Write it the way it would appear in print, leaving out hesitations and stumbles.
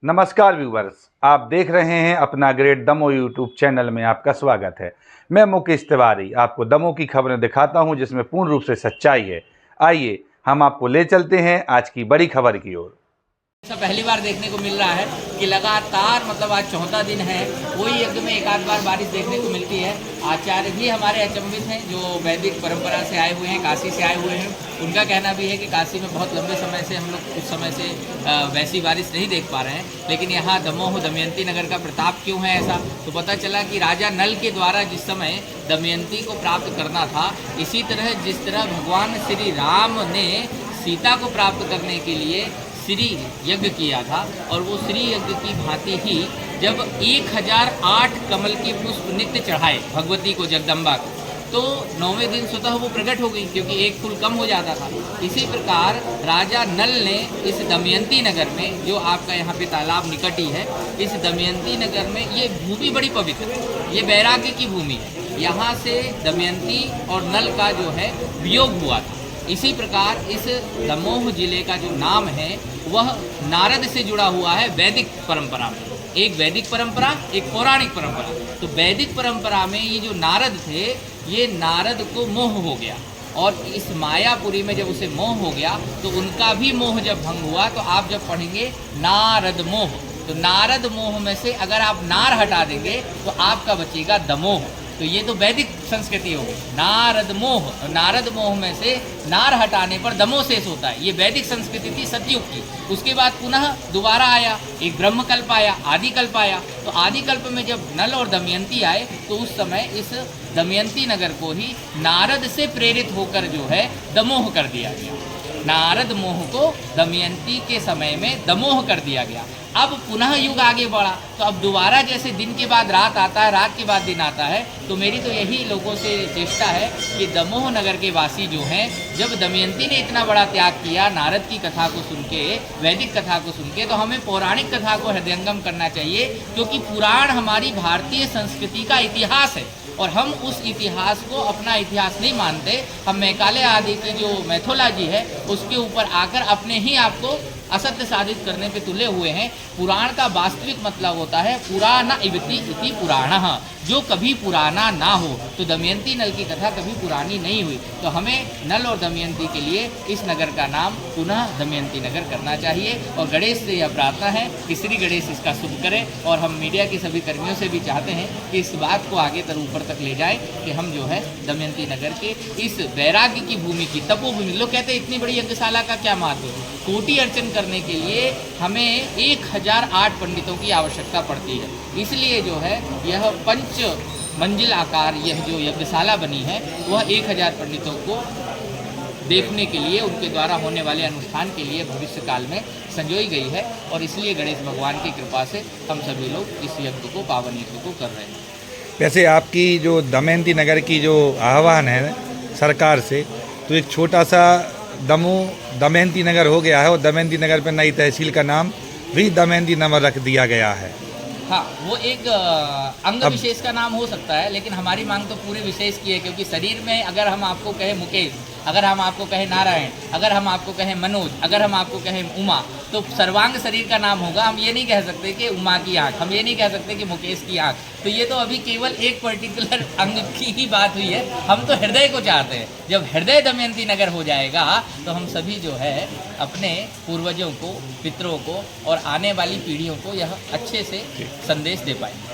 नमस्कार व्यूवर्स, आप देख रहे हैं अपना ग्रेट दमोह यूट्यूब चैनल में आपका स्वागत है। मैं मुकेश तिवारी आपको दमोह की खबरें दिखाता हूं जिसमें पूर्ण रूप से सच्चाई है। आइए हम आपको ले चलते हैं आज की बड़ी खबर की ओर। ऐसा पहली बार देखने को मिल रहा है कि लगातार आज चौथा दिन है, वही एक में एक आध बार बारिश देखने को मिलती है। आचार्य भी हमारे अचंभित हैं जो वैदिक परंपरा से आए हुए हैं, काशी से आए हुए हैं। उनका कहना भी है कि काशी में बहुत लंबे समय से हम लोग उस समय से वैसी बारिश नहीं देख पा रहे हैं, लेकिन यहाँ दमोह दमयंती नगर का प्रताप क्यों है ऐसा, तो पता चला कि राजा नल के द्वारा जिस समय दमयंती को प्राप्त करना था, इसी तरह जिस तरह भगवान श्री राम ने सीता को प्राप्त करने के लिए श्री यज्ञ किया था, और वो श्री यज्ञ की भांति ही जब 1008 कमल के पुष्प नित्य चढ़ाए भगवती को, जगदम्बा को, तो 9वें दिन स्वतः वो प्रकट हो गई, क्योंकि एक फूल कम हो जाता था। इसी प्रकार राजा नल ने इस दमयंती नगर में, जो आपका यहाँ पे तालाब निकट ही है, इस दमयंती नगर में ये भूमि बड़ी पवित्र है, ये वैराग्य की भूमि है। यहाँ से दमयंती और नल का जो है वियोग हुआ था। इसी प्रकार इस दमोह जिले का जो नाम है वह नारद से जुड़ा हुआ है वैदिक परंपरा में। एक वैदिक परंपरा, एक पौराणिक परंपरा। तो वैदिक परंपरा में ये जो नारद थे, ये नारद को मोह हो गया, और इस मायापुरी में जब उसे मोह हो गया तो उनका भी मोह जब भंग हुआ, तो आप जब पढ़ेंगे नारद मोह, तो नारद मोह में से अगर आप नार हटा देंगे तो आपका बचेगा दमोह। तो ये तो वैदिक संस्कृति होगी। नारद मोह, नारद मोह में से नार हटाने पर दमोह शेष होता है। ये वैदिक संस्कृति थी सतयुग की। उसके बाद पुनः दोबारा आया, एक ब्रह्मकल्प आया, आदिकल्प आया। तो आदिकल्प में जब नल और दमयंती आए तो उस समय इस दमयंती नगर को ही नारद से प्रेरित होकर जो है दमोह कर दिया गया। नारद मोह को दमयंती के समय में दमोह कर दिया गया। अब पुनः युग आगे बढ़ा, तो अब दोबारा जैसे दिन के बाद रात आता है, रात के बाद दिन आता है, तो मेरी तो यही लोगों से चेष्टा है कि दमोह नगर के वासी जो हैं, जब दमयंती ने इतना बड़ा त्याग किया नारद की कथा को सुन के, वैदिक कथा को सुन के, तो हमें पौराणिक कथा को हृदयंगम करना चाहिए, क्योंकि पुराण हमारी भारतीय संस्कृति का इतिहास है, और हम उस इतिहास को अपना इतिहास नहीं मानते। हम मैकाले आदि की जो मैथोलॉजी है उसके ऊपर आकर अपने ही आप को असत्य साधित करने पे तुले हुए हैं। पुराण का वास्तविक मतलब होता है पुराना इति इति पुराणः, जो कभी पुराना ना हो। तो दमयंती नल की कथा कभी पुरानी नहीं हुई, तो हमें नल और दमयंती के लिए इस नगर का नाम पुनः दमयंती नगर करना चाहिए। और गणेश से यह प्रार्थना है कि श्री गणेश इसका शुभ करें, और हम मीडिया के सभी कर्मियों से भी चाहते हैं कि इस बात को आगे तर ऊपर तक ले जाएं कि हम जो है दमयंती नगर के इस वैराग्य की भूमि की, तपोभूमि, लोग कहते हैं इतनी बड़ी यज्ञशाला का क्या महत्व है। कोटि अर्चन करने के लिए हमें 1008 पंडितों की आवश्यकता पड़ती है। इसलिए जो है यह 5 मंजिल आकार यह जो यज्ञशाला बनी है वह 1000 पंडितों को देखने के लिए, उनके द्वारा होने वाले अनुष्ठान के लिए भविष्य काल में संजोई गई है। और इसलिए गणेश भगवान की कृपा से हम सभी लोग इस यज्ञ को, पावन यज्ञ को कर रहे हैं। वैसे आपकी जो दमयंती नगर की जो आह्वान है सरकार से, तो एक छोटा सा दमोह दमयंती नगर हो गया है, और दमयंती नगर पर नई तहसील का नाम भी दमयंती नगर रख दिया गया है। हाँ, वो एक अंग विशेष का नाम हो सकता है, लेकिन हमारी मांग तो पूरे विशेष की है, क्योंकि शरीर में अगर हम आपको कहें मुकेश, अगर हम आपको कहें नारायण, अगर हम आपको कहें मनोज, अगर हम आपको कहें उमा, तो सर्वांग शरीर का नाम होगा। हम ये नहीं कह सकते कि उमा की आँख, हम ये नहीं कह सकते कि मुकेश की आँख। तो ये तो अभी केवल एक पर्टिकुलर अंग की ही बात हुई है। हम तो हृदय को चाहते हैं। जब हृदय दमयंती नगर हो जाएगा तो हम सभी जो है अपने पूर्वजों को, पितरों को और आने वाली पीढ़ियों को यह अच्छे से संदेश दे पाएंगे।